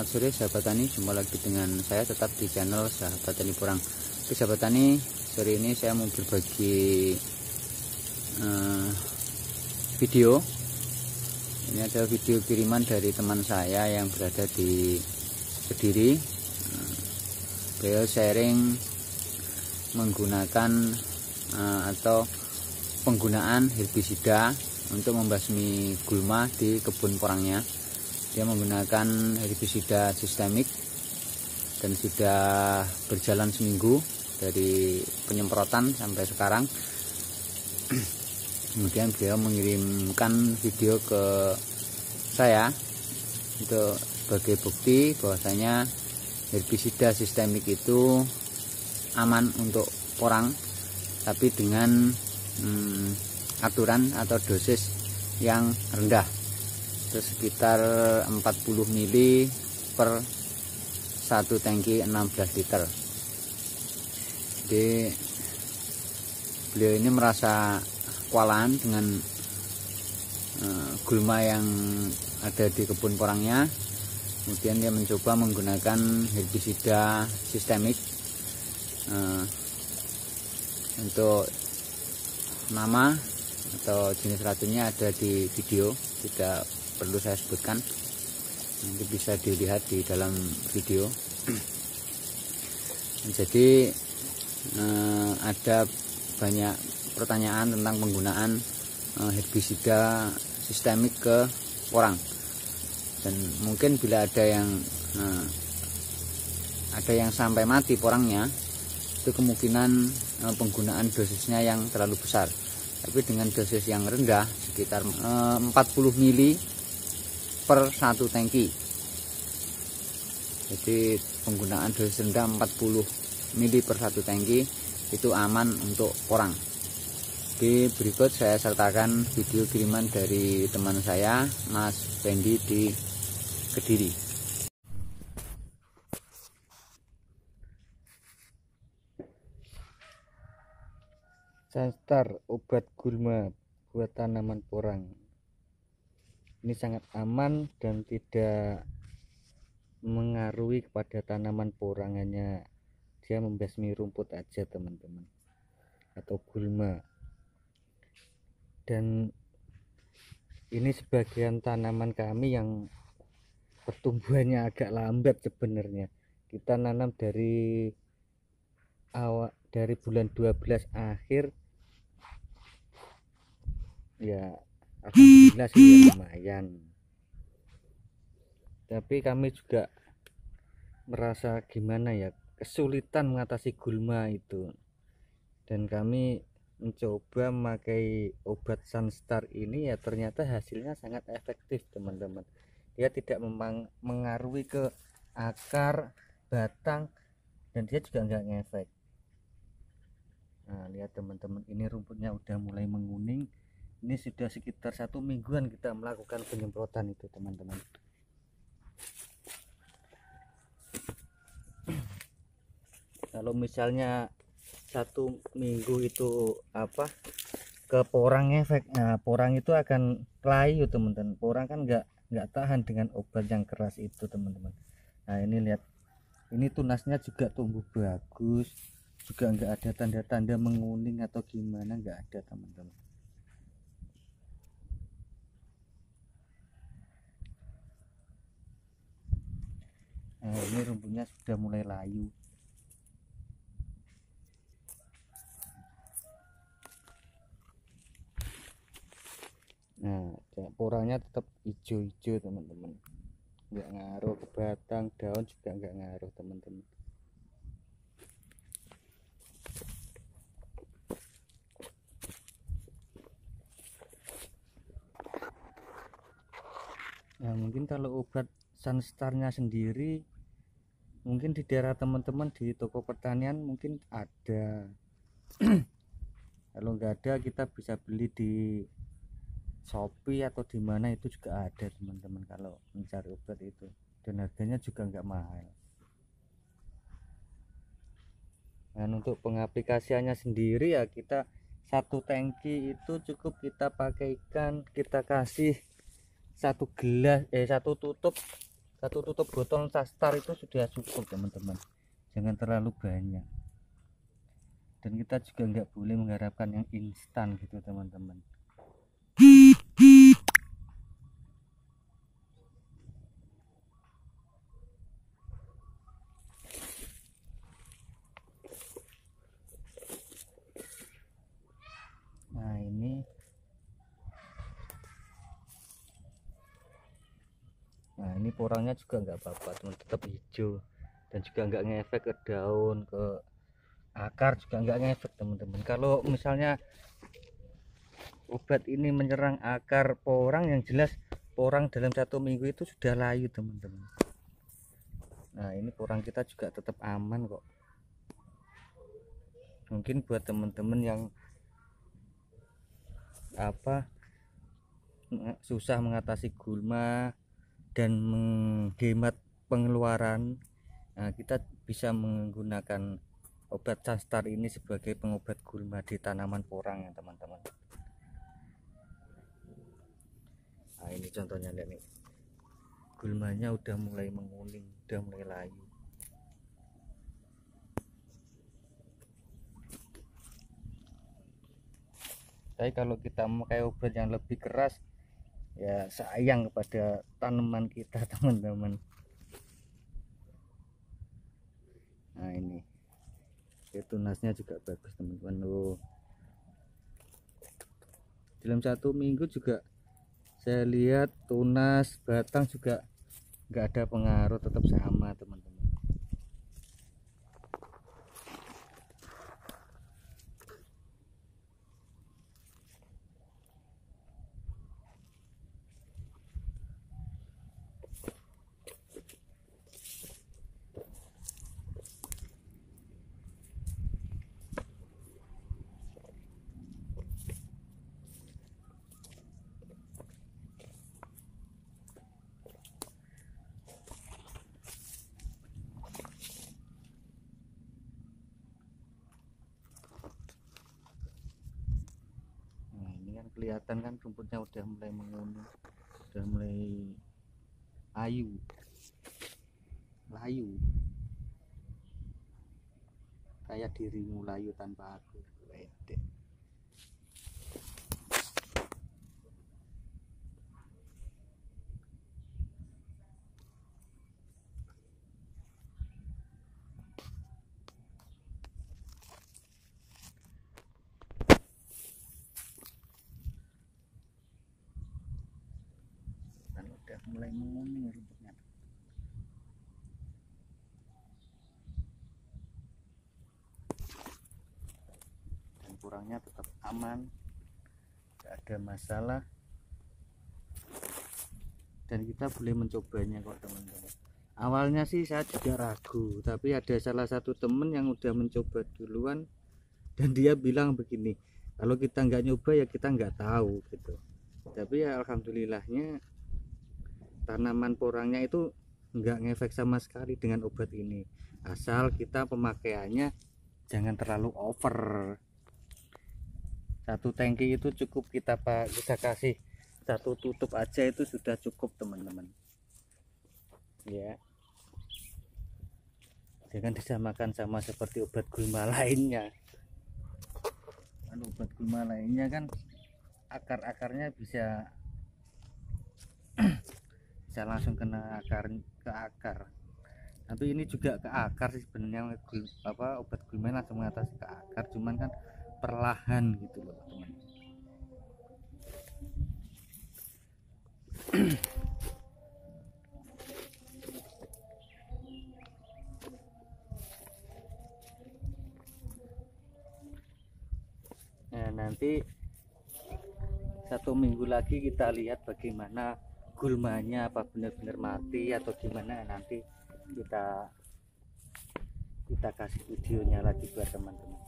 Selamat sore sahabat tani, jumpa lagi dengan saya tetap di channel Sahabat Tani Porang. Oke sahabat tani, sore ini saya mau berbagi video. Ini adalah video kiriman dari teman saya yang berada di Kediri. Beliau sharing menggunakan atau penggunaan herbisida untuk membasmi gulma di kebun porangnya. Dia menggunakan herbisida sistemik dan sudah berjalan seminggu dari penyemprotan sampai sekarang. Kemudian beliau mengirimkan video ke saya untuk sebagai bukti bahwasanya herbisida sistemik itu aman untuk porang, tapi dengan aturan atau dosis yang rendah, itu sekitar 40 ml per satu tangki 16 liter. Jadi beliau ini merasa kewalahan dengan gulma yang ada di kebun porangnya. Kemudian dia mencoba menggunakan herbisida sistemik. Untuk nama atau jenis racunnya ada di video, tidak perlu saya sebutkan, nanti bisa dilihat di dalam video. Jadi ada banyak pertanyaan tentang penggunaan herbisida sistemik ke porang, dan mungkin bila ada yang sampai mati porangnya, itu kemungkinan penggunaan dosisnya yang terlalu besar. Tapi dengan dosis yang rendah sekitar 40 ml per satu tangki, jadi penggunaan dosis rendah 40 ml per satu tangki itu aman untuk porang. Oke, berikut saya sertakan video kiriman dari teman saya, Mas Fendi di Kediri. Sunstar, obat gulma buat tanaman porang. Ini sangat aman dan tidak mengaruhi kepada tanaman porang, hanya dia membasmi rumput aja teman-teman, atau gulma. Dan ini sebagian tanaman kami yang pertumbuhannya agak lambat sebenarnya. Kita nanam dari bulan 12 akhir ya, alhamdulillah sih ya, lumayan. Tapi kami juga merasa gimana ya, kesulitan mengatasi gulma itu, dan kami mencoba memakai obat Sunstar ini. Ya ternyata hasilnya sangat efektif teman-teman. Dia tidak mengaruhi ke akar, batang, dan dia juga nggak ngefek. Nah lihat teman-teman, ini rumputnya udah mulai menguning. Ini sudah sekitar 1 mingguan kita melakukan penyemprotan itu teman-teman. Kalau misalnya 1 minggu itu ke porang efeknya, porang itu akan layu teman-teman. Porang kan nggak tahan dengan obat yang keras itu teman-teman. Nah ini lihat, ini tunasnya juga tumbuh bagus, juga nggak ada tanda-tanda menguning atau gimana, nggak ada teman-teman. Nah ini rumputnya sudah mulai layu. Nah porangnya tetap hijau-hijau teman-teman, nggak ngaruh ke batang, daun juga nggak ngaruh teman-teman. Nah mungkin kalau obat Sunstarnya sendiri, mungkin di daerah teman-teman di toko pertanian mungkin ada. Kalau nggak ada, kita bisa beli di Shopee atau di mana itu juga ada teman-teman, kalau mencari obat itu, dan harganya juga nggak mahal. Dan untuk pengaplikasiannya sendiri ya, kita 1 tangki itu cukup kita pakaikan, kita kasih 1 tutup Satu tutup botol Sanstar itu sudah cukup teman-teman, jangan terlalu banyak. Dan kita juga nggak boleh mengharapkan yang instan gitu teman-teman. Nah ini porangnya juga nggak apa-apa teman, tetap hijau dan juga nggak ngefek ke daun, ke akar juga nggak ngefek teman-teman. Kalau misalnya obat ini menyerang akar porang, yang jelas porang dalam 1 minggu itu sudah layu teman-teman. Nah ini porang kita juga tetap aman kok. Mungkin buat teman-teman yang susah mengatasi gulma dan menghemat pengeluaran, nah, kita bisa menggunakan obat Sanstar ini sebagai pengobat gulma di tanaman porang ya teman-teman. Nah ini contohnya, lihat nih, gulmanya udah mulai menguning, udah mulai layu. Tapi kalau kita memakai obat yang lebih keras, ya sayang kepada tanaman kita teman-teman. Nah ini tunasnya juga bagus teman-teman. Loh, dalam 1 minggu juga saya lihat tunas batang juga nggak ada pengaruh, tetap sama teman-teman. Kelihatan kan rumputnya udah mulai menguning, udah mulai layu, kayak dirimu layu tanpa aku. Udah mulai menguning rumputnya. Dan kurangnya tetap aman, tidak ada masalah, dan kita boleh mencobanya kok teman-teman. Awalnya sih saya juga ragu, tapi ada salah satu temen yang udah mencoba duluan dan dia bilang begini, kalau kita nggak nyoba ya kita nggak tahu gitu. Tapi ya alhamdulillahnya tanaman porangnya itu nggak ngefek sama sekali dengan obat ini, asal kita pemakaiannya jangan terlalu over. 1 tangki itu cukup, kita kasih 1 tutup aja itu sudah cukup teman-teman ya. Jangan disamakan sama seperti obat gulma lainnya. Obat gulma lainnya kan akar-akarnya bisa bisa langsung kena ke akar, tapi ini juga ke akar sih sebenarnya. Obat gulma langsung mengatasi ke akar, cuman kan perlahan gitu loh teman. Nah nanti 1 minggu lagi kita lihat bagaimana gulmanya, apa benar-benar mati atau gimana, nanti kita kasih videonya lagi buat teman-teman.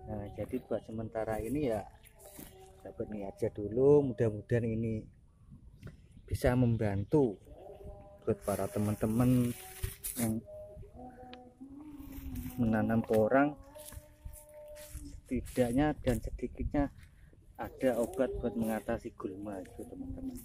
Nah jadi buat sementara ini ya dapat ini aja dulu, mudah-mudahan ini bisa membantu buat para teman-teman yang menanam porang, setidaknya dan sedikitnya ada obat buat mengatasi gulma itu teman-teman.